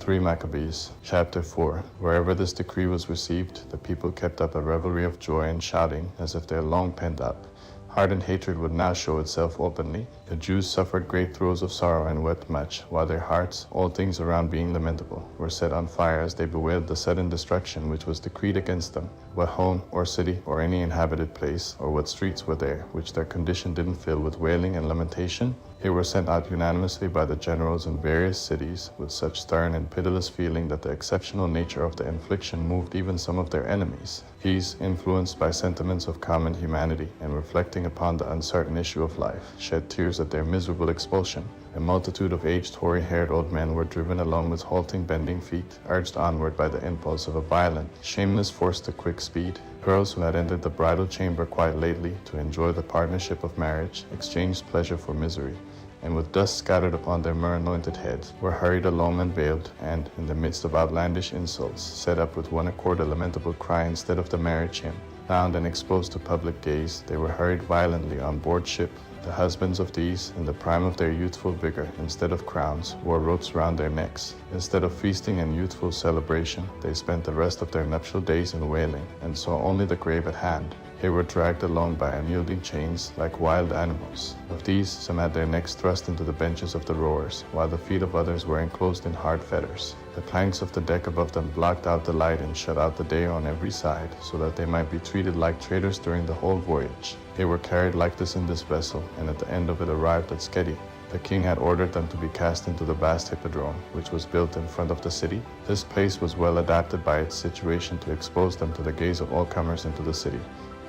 3 Maccabees, chapter 4. Wherever this decree was received, the people kept up a revelry of joy and shouting, as if they had long pent up. Hardened hatred would now show itself openly. The Jews suffered great throes of sorrow and wept much, while their hearts, all things around being lamentable, were set on fire as they bewailed the sudden destruction which was decreed against them. What home or city or any inhabited place or what streets were there which their condition didn't fill with wailing and lamentation? They were sent out unanimously by the generals in various cities with such stern and pitiless feeling that the exceptional nature of the infliction moved even some of their enemies. These, influenced by sentiments of common humanity and reflecting upon the uncertain issue of life, shed tears at their miserable expulsion. A multitude of aged, hoary-haired old men were driven along with halting, bending feet, urged onward by the impulse of a violent, shameless force to quick speed. Girls who had entered the bridal chamber quite lately to enjoy the partnership of marriage exchanged pleasure for misery, and with dust scattered upon their myrrh-anointed heads, were hurried along unveiled, and, in the midst of outlandish insults, set up with one accord a lamentable cry instead of the marriage hymn. Bound and exposed to public gaze, they were hurried violently on board ship. The husbands of these, in the prime of their youthful vigor, instead of crowns, wore ropes round their necks. Instead of feasting and youthful celebration, they spent the rest of their nuptial days in wailing, and saw only the grave at hand. They were dragged along by unyielding chains, like wild animals. Of these, some had their necks thrust into the benches of the rowers, while the feet of others were enclosed in hard fetters. The planks of the deck above them blocked out the light and shut out the day on every side, so that they might be treated like traitors during the whole voyage. They were carried like this in this vessel, and at the end of it arrived at Skedi. The king had ordered them to be cast into the vast hippodrome, which was built in front of the city. This place was well adapted by its situation to expose them to the gaze of all comers into the city,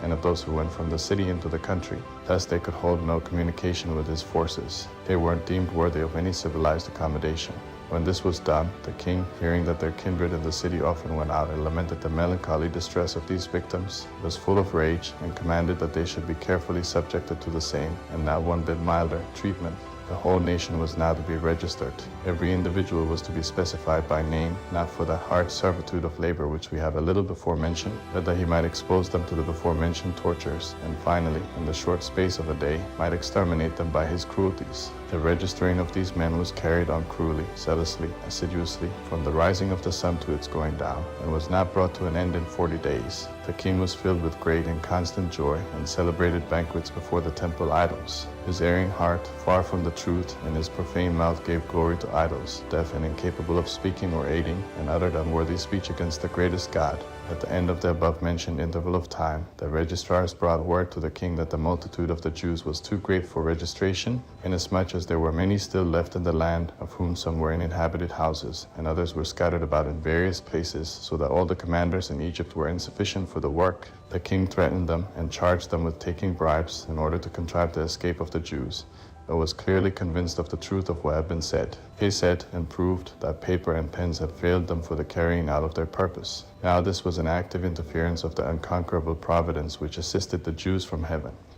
and of those who went from the city into the country. Thus they could hold no communication with his forces. They weren't deemed worthy of any civilized accommodation. When this was done, the king, hearing that their kindred in the city often went out and lamented the melancholy distress of these victims, was full of rage and commanded that they should be carefully subjected to the same, and not one bit milder, treatment. The whole nation was now to be registered. Every individual was to be specified by name, not for the hard servitude of labor which we have a little before mentioned, but that he might expose them to the before mentioned tortures, and finally, in the short space of a day, might exterminate them by his cruelties. The registering of these men was carried on cruelly, zealously, assiduously, from the rising of the sun to its going down, and was not brought to an end in 40 days. The king was filled with great and constant joy, and celebrated banquets before the temple idols. His erring heart, far from the truth, and his profane mouth gave glory to idols, deaf and incapable of speaking or aiding, and uttered unworthy speech against the greatest God. At the end of the above-mentioned interval of time, the registrars brought word to the king that the multitude of the Jews was too great for registration, inasmuch as there were many still left in the land, of whom some were in inhabited houses, and others were scattered about in various places, so that all the commanders in Egypt were insufficient for the work. The king threatened them and charged them with taking bribes in order to contrive the escape of the Jews, but was clearly convinced of the truth of what had been said. He said and proved that paper and pens had failed them for the carrying out of their purpose. Now this was an active interference of the unconquerable providence which assisted the Jews from heaven.